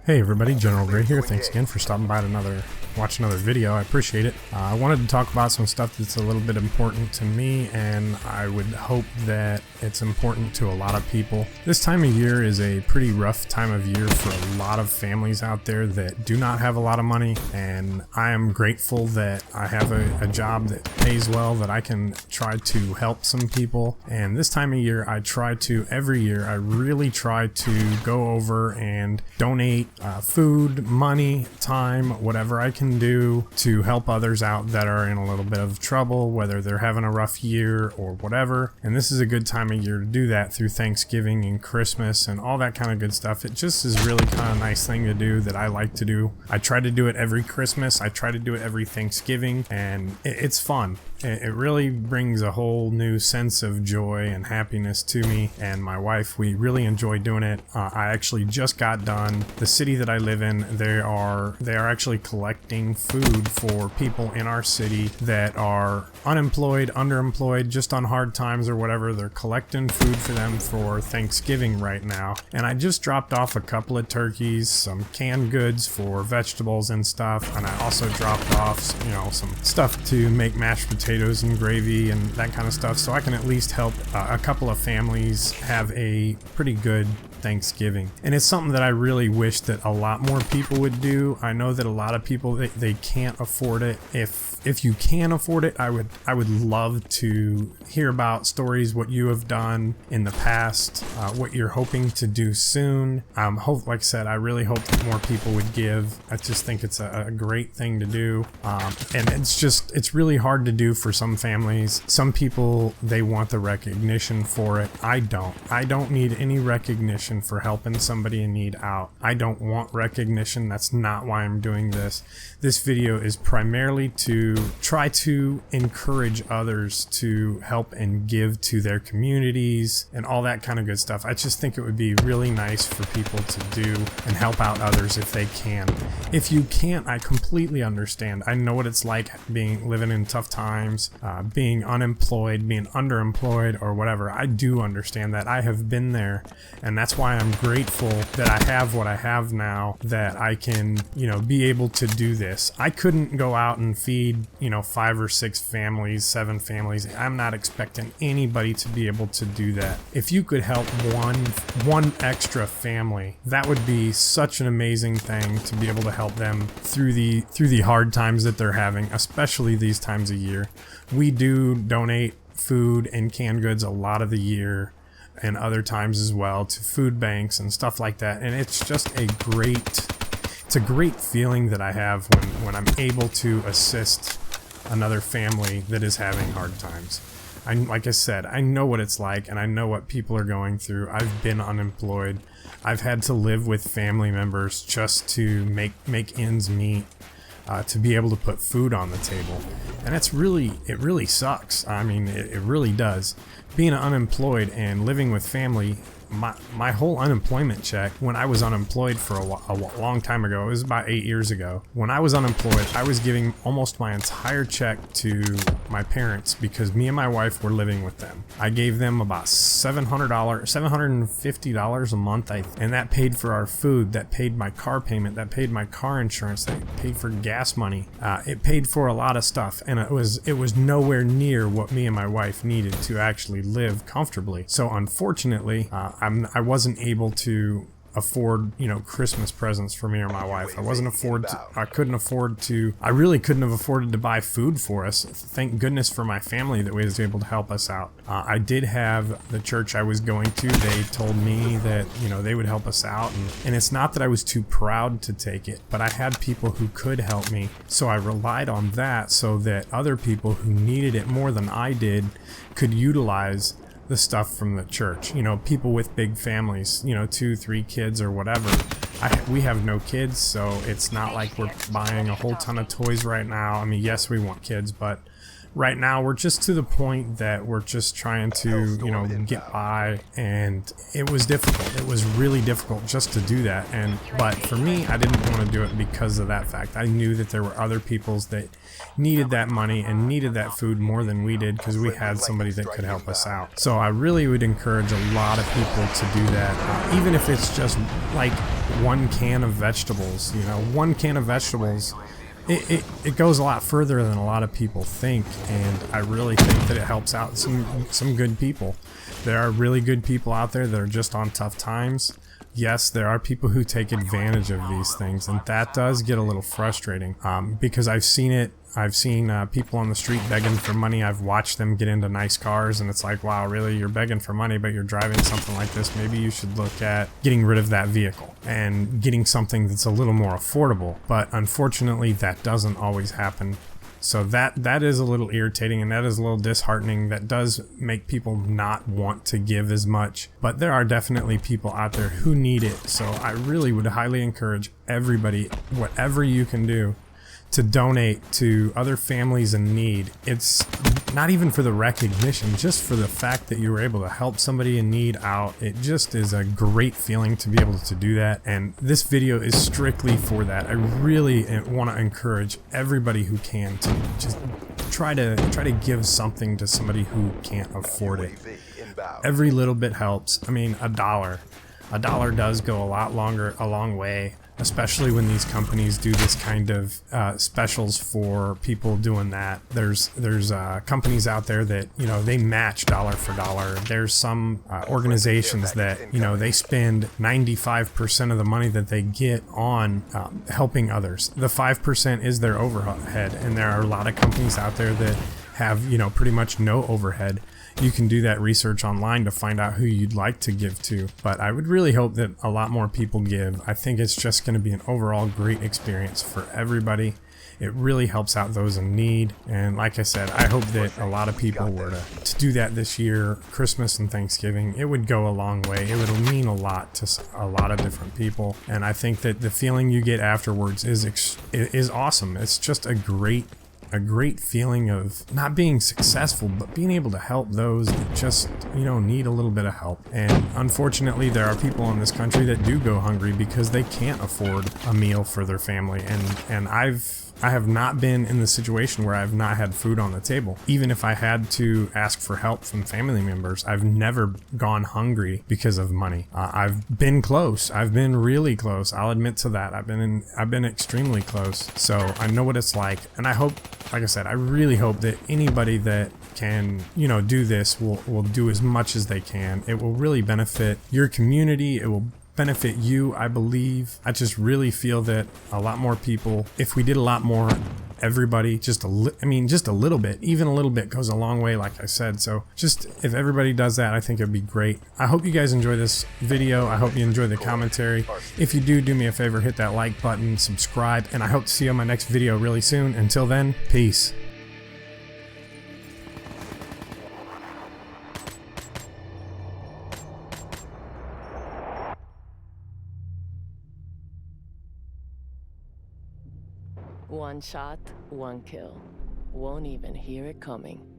Hey everybody, General Gray here. Thanks again for stopping by to watch another video. I appreciate it. I wanted to talk about some stuff that's a little bit important to me, and I would hope that it's important to a lot of people. This time of year is a pretty rough time of year for a lot of families out there that do not have a lot of money, and I am grateful that I have a job that pays well, that I can try to help some people. And this time of year, every year, I really try to go over and donate food, money, time, whatever I can do to help others out that are in a little bit of trouble, whether they're having a rough year or whatever. And this is a good time of year to do that through Thanksgiving and Christmas and all that kind of good stuff. It just is really kind of a nice thing to do that I like to do. I try to do it every Christmas. I try to do it every Thanksgiving, and it's fun. It really brings a whole new sense of joy and happiness to me and my wife. We really enjoy doing it. I actually just got done. The city that I live in, they are actually collecting food for people in our city that are unemployed, underemployed, just on hard times or whatever. They're collecting food for them for Thanksgiving right now. And I just dropped off a couple of turkeys, some canned goods for vegetables and stuff, and I also dropped off, some stuff to make mashed potatoes and gravy and that kind of stuff, so I can at least help a couple of families have a pretty good Thanksgiving. And it's something that I really wish that a lot more people would do. I know that a lot of people, they can't afford it. If you can afford it, I would love to hear about stories, what you have done in the past, what you're hoping to do soon. Like I said, I really hope that more people would give. I just think it's a great thing to do. And it's really hard to do for some families. Some people, they want the recognition for it. I don't need any recognition for helping somebody in need out. I don't want recognition. That's not why I'm doing this. This video is primarily to try to encourage others to help and give to their communities and all that kind of good stuff. I just think it would be really nice for people to do and help out others if they can. If you can't, I completely understand. I know what it's like living in tough times, being unemployed, being underemployed, or whatever. I do understand that. I have been there, and that's why I'm grateful that I have what I have now, that I can, be able to do this. I couldn't go out and feed, 5 or 6 families, 7 families. I'm not expecting anybody to be able to do that. If you could help one extra family, that would be such an amazing thing to be able to help them through the hard times that they're having, especially these times of year. We do donate food and canned goods a lot of the year, and other times as well, to food banks and stuff like that. And it's just a great feeling that I have when I'm able to assist another family that is having hard times. Like I said, I know what it's like, and I know what people are going through. I've been unemployed. I've had to live with family members just to make ends meet, to be able to put food on the table. And it really sucks. I mean, it really does. Being unemployed and living with family, my whole unemployment check, when I was unemployed for a long time ago, it was about 8 years ago. When I was unemployed, I was giving almost my entire check to my parents because me and my wife were living with them. I gave them about $750 a month, and that paid for our food, that paid my car payment, that paid my car insurance, that paid for gas money. It paid for a lot of stuff, and it was nowhere near what me and my wife needed to actually live comfortably. So unfortunately, I wasn't able to afford, Christmas presents for me or my wife. I really couldn't have afforded to buy food for us. Thank goodness for my family that was able to help us out. I did have the church I was going to. They told me that, they would help us out. And it's not that I was too proud to take it, but I had people who could help me. So I relied on that so that other people who needed it more than I did could utilize the stuff from the church. People with big families, 2, 3 kids or whatever. We have no kids, so it's not like we're buying a whole ton of toys right now. I mean, yes, we want kids, but right now we're just to the point that we're just trying to, you know, get by, and it was difficult. It was really difficult just to do that. But for me, I didn't want to do it because of that fact. I knew that there were other peoples that needed that money and needed that food more than we did, because we had somebody that could help us out. So I really would encourage a lot of people to do that, even if it's just like one can of vegetables. You know, one can of vegetables, it goes a lot further than a lot of people think, and I really think that it helps out some good people. There are really good people out there that are just on tough times. Yes, there are people who take advantage of these things, and that does get a little frustrating, because I've seen it. I've seen people on the street begging for money. I've watched them get into nice cars, and it's like, wow, really? You're begging for money, but you're driving something like this. Maybe you should look at getting rid of that vehicle and getting something that's a little more affordable. But unfortunately, that doesn't always happen. So that is a little irritating, and that is a little disheartening. That does make people not want to give as much. But there are definitely people out there who need it. So I really would highly encourage everybody, whatever you can do, to donate to other families in need. It's not even for the recognition, just for the fact that you were able to help somebody in need out. It just is a great feeling to be able to do that, and this video is strictly for that. I really want to encourage everybody who can to just try to give something to somebody who can't afford it. Every little bit helps. I mean, a dollar does go a long way, especially when these companies do this kind of specials for people doing that. There's companies out there that, you know, they match dollar for dollar. There's some organizations that, you know, they spend 95% of the money that they get on helping others. The 5% is their overhead, and there are a lot of companies out there that have, you know, pretty much no overhead. You can do that research online to find out who you'd like to give to, but I would really hope that a lot more people give. I think it's just going to be an overall great experience for everybody. It really helps out those in need, and like I said, I hope that a lot of people were to do that this year, Christmas and Thanksgiving. It would go a long way. It would mean a lot to a lot of different people, and I think that the feeling you get afterwards is awesome. It's just a great feeling of not being successful, but being able to help those that just, you know, need a little bit of help. And unfortunately, there are people in this country that do go hungry because they can't afford a meal for their family, and I have not been in the situation where I've not had food on the table. Even if I had to ask for help from family members, I've never gone hungry because of money. I've been close. I've been really close. I'll admit to that. I've been extremely close. So I know what it's like, and I hope, like I said, I really hope that anybody that can, you know, do this will do as much as they can. It will really benefit your community. It will benefit you, I believe. I just really feel that a lot more people, if we did a lot more, everybody, just a little bit, even a little bit goes a long way, like I said. So just if everybody does that, I think it'd be great. I hope you guys enjoy this video. I hope you enjoy the commentary. If you do me a favor, hit that like button, subscribe, and I hope to see you on my next video really soon. Until then, peace. One shot, one kill. Won't even hear it coming.